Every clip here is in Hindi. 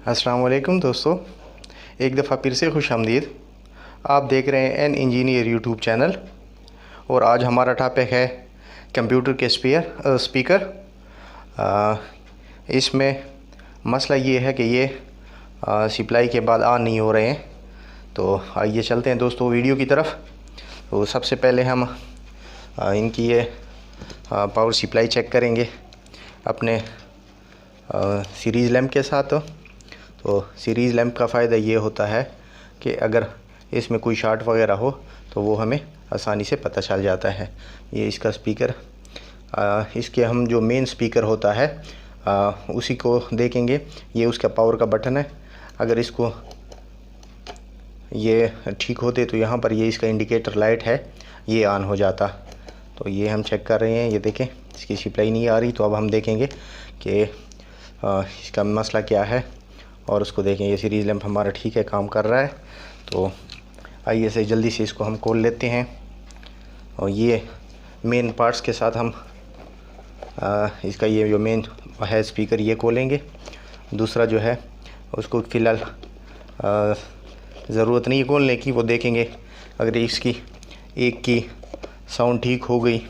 अस्सलाम वालेकुम दोस्तों, एक दफ़ा फिर से खुश आमदीद। आप देख रहे हैं एन इंजीनियर यूट्यूब चैनल और आज हमारा टॉपिक है कंप्यूटर के स्पीकर। इसमें मसला ये है कि ये सप्लाई के बाद ऑन नहीं हो रहे हैं। तो आइए चलते हैं दोस्तों वीडियो की तरफ। तो सबसे पहले हम इनकी ये पावर सप्लाई चेक करेंगे अपने सीरीज़ लैंप के साथ। तो सीरीज़ लैंप का फ़ायदा ये होता है कि अगर इसमें कोई शॉर्ट वगैरह हो तो वो हमें आसानी से पता चल जाता है। ये इसका स्पीकर, इसके हम जो मेन स्पीकर होता है उसी को देखेंगे। ये उसका पावर का बटन है। अगर इसको ये ठीक होते तो यहाँ पर ये इसका इंडिकेटर लाइट है, ये ऑन हो जाता। तो ये हम चेक कर रहे हैं, ये देखें इसकी सप्लाई नहीं आ रही। तो अब हम देखेंगे कि इसका मसला क्या है और उसको देखें। ये सीरीज़ लैंप हमारा ठीक है, काम कर रहा है। तो आइए से जल्दी से इसको हम खोल लेते हैं और ये मेन पार्ट्स के साथ हम इसका ये जो मेन है स्पीकर ये खोलेंगे। दूसरा जो है उसको फ़िलहाल ज़रूरत नहीं है खोलने की, वो देखेंगे। अगर इसकी एक की साउंड ठीक हो गई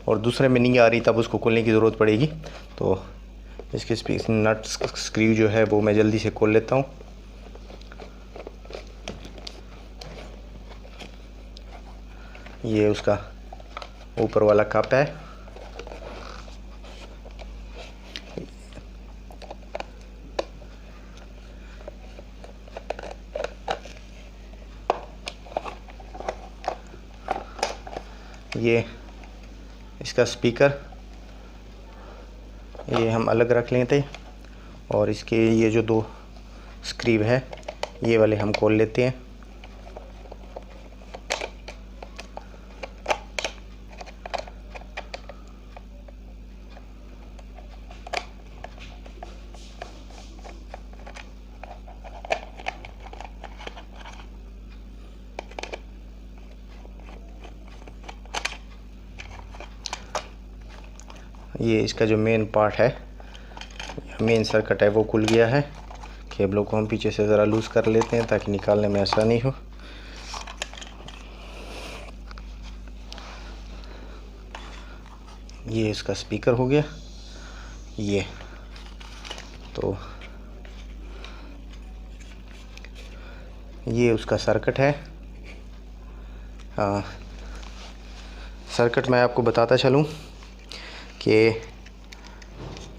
और दूसरे में नहीं आ रही तब उसको खोलने की ज़रूरत पड़ेगी। तो इसके नट स्क्रू जो है वो मैं जल्दी से खोल लेता हूँ। ये उसका ऊपर वाला कप है। ये इसका स्पीकर ये हम अलग रख लेते और इसके ये जो दो स्क्रू है ये वाले हम खोल लेते हैं। ये इसका जो मेन पार्ट है, मेन सर्किट है, वो खुल गया है। केबलों को हम पीछे से ज़रा लूज़ कर लेते हैं ताकि निकालने में आसानी हो। ये इसका स्पीकर हो गया। ये तो ये उसका सर्किट है। सर्किट मैं आपको बताता चलूँ कि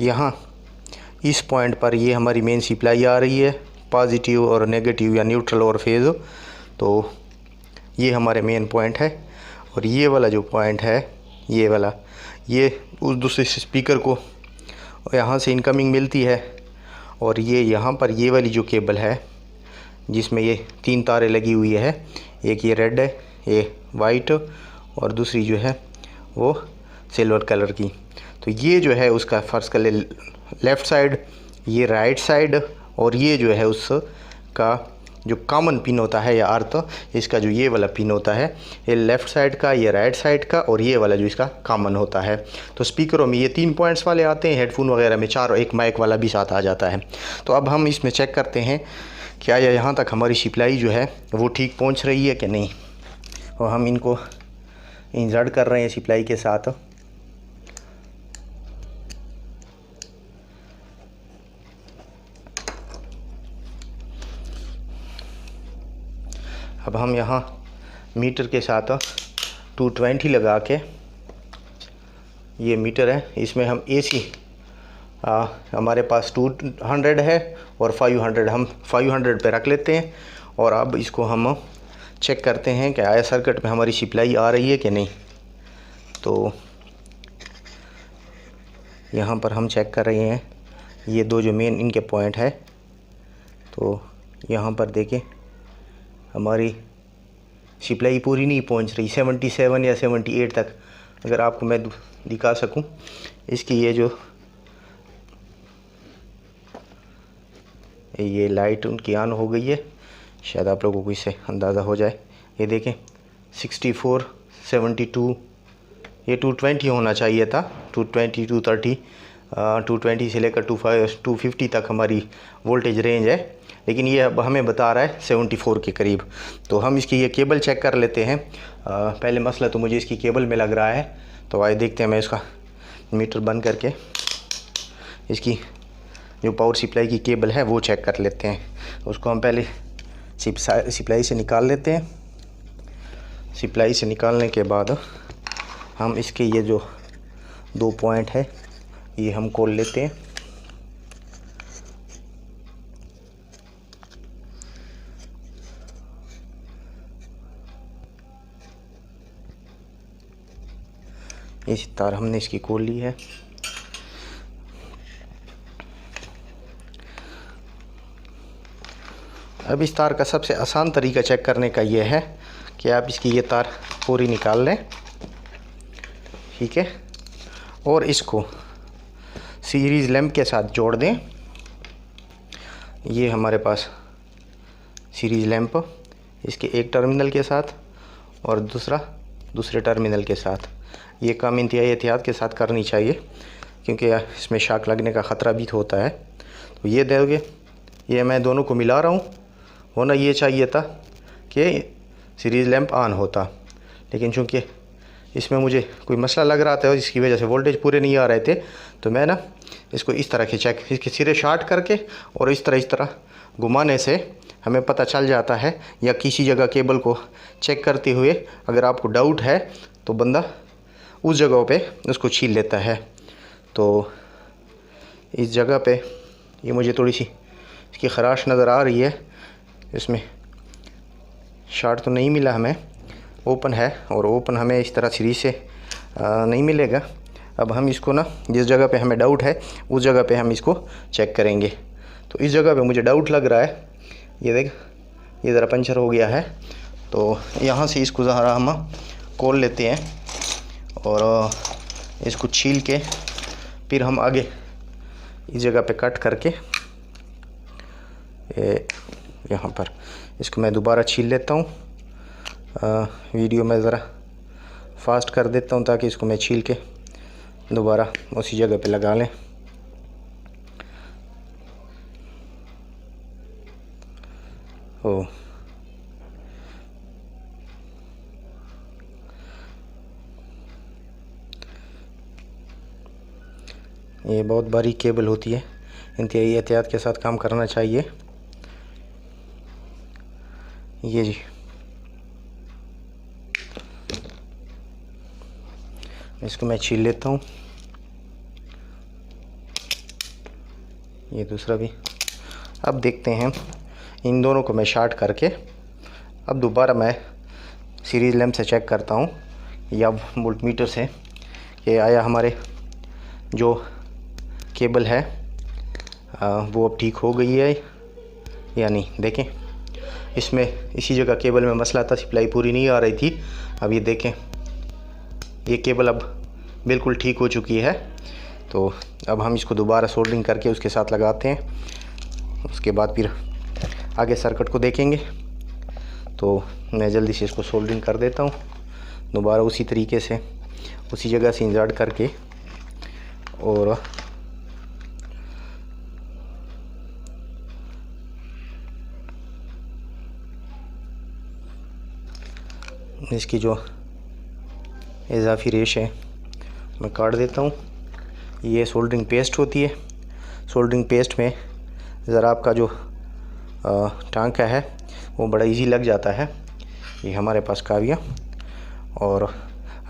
यहाँ इस पॉइंट पर ये हमारी मेन सप्लाई आ रही है, पॉजिटिव और नेगेटिव या न्यूट्रल और फेज़। तो ये हमारे मेन पॉइंट है और ये वाला जो पॉइंट है ये वाला, ये उस दूसरे स्पीकर को यहाँ से इनकमिंग मिलती है। और ये यहाँ पर ये वाली जो केबल है जिसमें ये 3 तारें लगी हुई है, एक ये रेड है, ये वाइट और दूसरी जो है वो सिल्वर कलर की। तो ये जो है उसका फर्स्ट कलर लेफ़्ट साइड, ये राइट साइड और ये जो है उसका जो कॉमन पिन होता है या अर्थ, इसका जो ये वाला पिन होता है ये लेफ़्ट साइड का, ये राइट साइड का और ये वाला जो इसका कॉमन होता है। तो स्पीकरों में ये 3 पॉइंट्स वाले आते हैं, हेडफोन वगैरह में 4 और एक माइक वाला भी साथ आ जाता है। तो अब हम इसमें चेक करते हैं क्या यहाँ तक हमारी सप्लाई जो है वो ठीक पहुँच रही है कि नहीं। और हम इनको इंसर्ट कर रहे हैं सप्लाई के साथ। अब हम यहाँ मीटर के साथ 220 लगा के, ये मीटर है, इसमें हम AC हमारे पास 200 है और 500 हम 500 पे रख लेते हैं। और अब इसको हम चेक करते हैं कि आया सर्किट में हमारी सप्लाई आ रही है कि नहीं। तो यहाँ पर हम चेक कर रहे हैं ये दो जो मेन इनके पॉइंट है। तो यहाँ पर देखें हमारी सप्लाई पूरी नहीं पहुँच रही, 77 या 78 तक। अगर आपको मैं दिखा सकूं, इसकी ये जो ये लाइट उनकी ऑन हो गई है, शायद आप लोगों को इससे अंदाज़ा हो जाए। ये देखें 64, 72, ये 220 होना चाहिए था, 220, 230 220 से लेकर 250 तक हमारी वोल्टेज रेंज है, लेकिन ये अब हमें बता रहा है 74 के करीब। तो हम इसकी ये केबल चेक कर लेते हैं। पहले मसला तो मुझे इसकी केबल में लग रहा है, तो आइए देखते हैं। मैं इसका मीटर बंद करके इसकी जो पावर सप्लाई की केबल है वो चेक कर लेते हैं। उसको हम पहले सप्लाई से निकाल लेते हैं। सप्लाई से निकालने के बाद हम इसके ये जो 2 पॉइंट है ये हम खोल लेते हैं। इस तार हमने इसकी खोल ली है। अब इस तार का सबसे आसान तरीका चेक करने का ये है कि आप इसकी ये तार पूरी निकाल लें, ठीक है, और इसको सीरीज़ लैंप के साथ जोड़ दें। ये हमारे पास सीरीज़ लैंप, इसके एक टर्मिनल के साथ और दूसरे टर्मिनल के साथ। ये काम इंतहाई एहतियात के साथ करनी चाहिए, क्योंकि इसमें शॉक लगने का ख़तरा भी होता है। तो ये दोगे, ये मैं दोनों को मिला रहा हूँ। होना ये चाहिए था कि सीरीज़ लैंप ऑन होता, लेकिन चूँकि इसमें मुझे कोई मसला लग रहा था जिसकी वजह से वोल्टेज पूरे नहीं आ रहे थे, तो मैं ना इसको इस तरह के चेक, इसके सिरे शार्ट करके और इस तरह घुमाने से हमें पता चल जाता है। या किसी जगह केबल को चेक करते हुए अगर आपको डाउट है तो बंदा उस जगहों पे उसको छील लेता है। तो इस जगह पे ये मुझे थोड़ी सी इसकी ख़राश नज़र आ रही है। इसमें शार्ट तो नहीं मिला हमें, ओपन है, और ओपन हमें इस तरह सीरीज से नहीं मिलेगा। अब हम इसको ना जिस जगह पे हमें डाउट है उस जगह पे हम इसको चेक करेंगे। तो इस जगह पे मुझे डाउट लग रहा है, ये देख, ये ज़रा पंचर हो गया है। तो यहाँ से इसको ज़रा हम खोल लेते हैं और इसको छील के फिर हम आगे इस जगह पे कट करके यहाँ पर इसको मैं दोबारा छील लेता हूँ। वीडियो में ज़रा फास्ट कर देता हूँ ताकि इसको मैं छील के दोबारा उसी जगह पे लगा लें। ओ ये बहुत बारीक केबल होती है, इंतहाई एहतियात के साथ काम करना चाहिए। ये जी, इसको मैं छील लेता हूँ। ये दूसरा भी। अब देखते हैं, इन दोनों को मैं शार्ट करके अब दोबारा मैं सीरीज़ लैंप से चेक करता हूँ या वोल्टमीटर से कि आया हमारे जो केबल है वो अब ठीक हो गई है या नहीं। देखें, इसमें इसी जगह केबल में मसला था, सप्लाई पूरी नहीं आ रही थी। अब ये देखें, ये केबल अब बिल्कुल ठीक हो चुकी है। तो अब हम इसको दोबारा सोल्डरिंग करके उसके साथ लगाते हैं। उसके बाद फिर आगे सर्किट को देखेंगे। तो मैं जल्दी से इसको सोल्डरिंग कर देता हूँ दोबारा उसी तरीके से, उसी जगह से इंसर्ट करके, और इसकी जो इजाफी रेश है मैं काट देता हूँ। ये सोल्डरिंग पेस्ट होती है। सोल्डरिंग पेस्ट में ज़रा आपका जो टांका है वो बड़ा इजी लग जाता है। ये हमारे पास काविया, और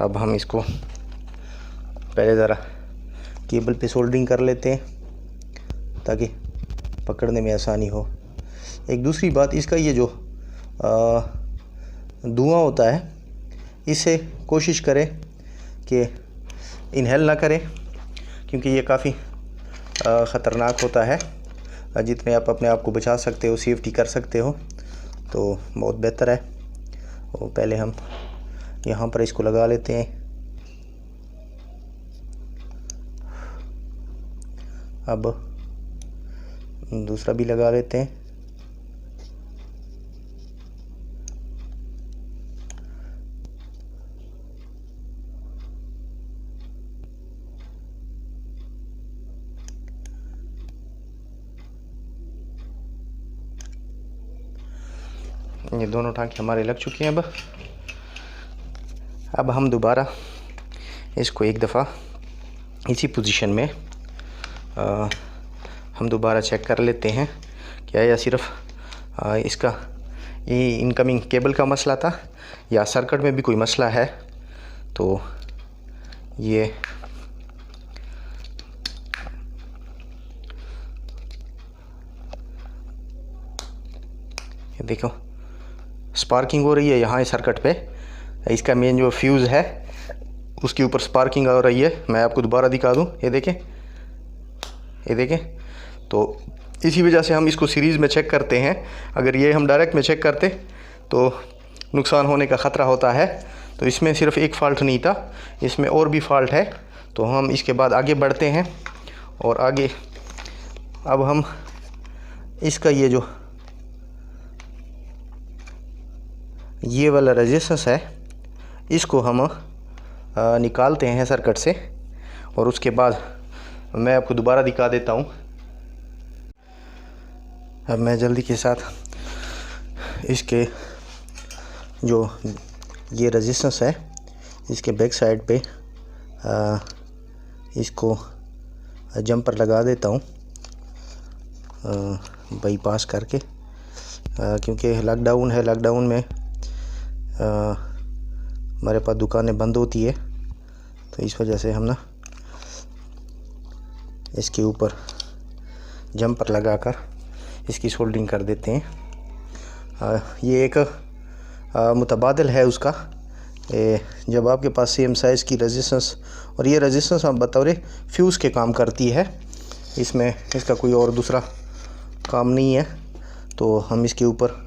अब हम इसको पहले ज़रा केबल पे सोल्डरिंग कर लेते हैं ताकि पकड़ने में आसानी हो। एक दूसरी बात, इसका ये जो धुआं होता है इसे कोशिश करें कि इनहेल ना करें, क्योंकि ये काफ़ी ख़तरनाक होता है। जितने आप अपने आप को बचा सकते हो, सेफ्टी कर सकते हो, तो बहुत बेहतर है। और पहले हम यहाँ पर इसको लगा लेते हैं। अब दूसरा भी लगा लेते हैं। ये दोनों टाँके हमारे लग चुके हैं। अब हम दोबारा इसको एक दफ़ा इसी पोजीशन में हम दोबारा चेक कर लेते हैं क्या या सिर्फ इसका ये इनकमिंग केबल का मसला था या सर्किट में भी कोई मसला है। तो ये देखो स्पार्किंग हो रही है यहाँ इस सर्किट पे। इसका मेन जो फ्यूज़ है उसके ऊपर स्पार्किंग हो रही है। मैं आपको दोबारा दिखा दूँ, ये देखें। तो इसी वजह से हम इसको सीरीज़ में चेक करते हैं। अगर ये हम डायरेक्ट में चेक करते तो नुकसान होने का ख़तरा होता है। तो इसमें सिर्फ एक फ़ाल्ट नहीं था, इसमें और भी फ़ाल्ट है। तो हम इसके बाद आगे बढ़ते हैं और आगे अब हम इसका ये वाला रेजिस्टेंस है इसको हम निकालते हैं सर्किट से और उसके बाद मैं आपको दोबारा दिखा देता हूँ। अब मैं जल्दी के साथ इसके जो ये रेजिस्टेंस है इसके बैक साइड पे इसको जंपर लगा देता हूँ बाईपास करके, क्योंकि लॉकडाउन है। लॉकडाउन में हमारे पास दुकानें बंद होती है, तो इस वजह से हम ना इसके ऊपर जंपर लगाकर इसकी सोल्डरिंग कर देते हैं। ये एक मुतबादिल है उसका। जब आपके पास सेम साइज़ की रेजिस्टेंस और ये रेजिस्टेंस हम बतौर फ्यूज़ के काम करती है, इसमें इसका कोई और दूसरा काम नहीं है। तो हम इसके ऊपर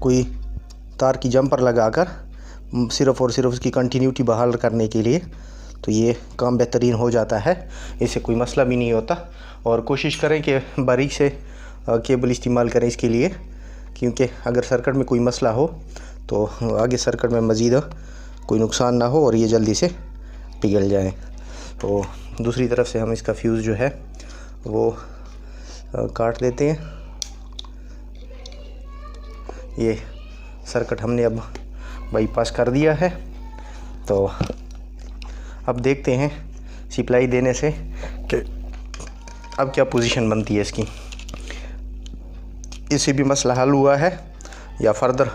कोई तार की जंपर लगाकर सिर्फ़ और सिर्फ उसकी कंटिन्यूटी बहाल करने के लिए, तो ये काम बेहतरीन हो जाता है। इससे कोई मसला भी नहीं होता। और कोशिश करें कि बारीक से केबल इस्तेमाल करें इसके लिए, क्योंकि अगर सर्किट में कोई मसला हो तो आगे सर्किट में मज़ीद कोई नुकसान ना हो और ये जल्दी से पिघल जाए। तो दूसरी तरफ से हम इसका फ्यूज़ जो है वो काट देते हैं। ये सर्किट हमने अब बाईपास कर दिया है। तो अब देखते हैं सप्लाई देने से कि अब क्या पोजीशन बनती है इसकी। इससे भी मसला हल हुआ है या फर्दर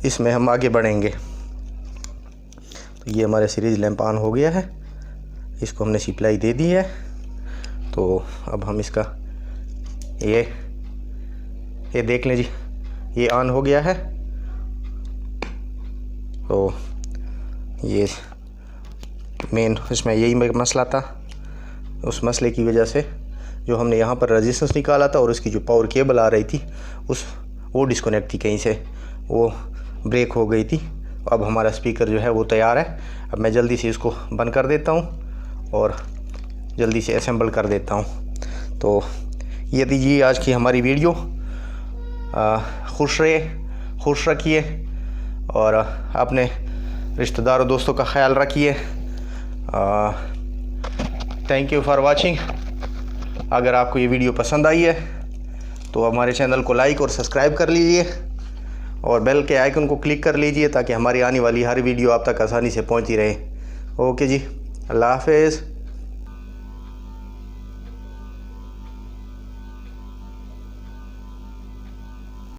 इसमें हम आगे बढ़ेंगे। तो ये हमारे सीरीज़ लैंप ऑन हो गया है, इसको हमने सप्लाई दे दी है। तो अब हम इसका ये देख लें जी, ये ऑन हो गया है। तो ये मेन इसमें यही मसला था। उस मसले की वजह से जो हमने यहाँ पर रेजिस्टेंस निकाला था और उसकी जो पावर केबल आ रही थी वो डिस्कनेक्ट थी, कहीं से वो ब्रेक हो गई थी। अब हमारा स्पीकर जो है वो तैयार है। अब मैं जल्दी से इसको बंद कर देता हूँ और जल्दी से असेंबल कर देता हूँ। तो ये दीजिए आज की हमारी वीडियो। खुश रखिए और अपने रिश्तेदारों दोस्तों का ख्याल रखिए। Thank you for watching. अगर आपको ये वीडियो पसंद आई है तो हमारे चैनल को लाइक और सब्सक्राइब कर लीजिए और बेल के आइकन को क्लिक कर लीजिए ताकि हमारी आने वाली हर वीडियो आप तक आसानी से पहुंचती रहे। ओके जी, अल्लाह हाफ़िज़।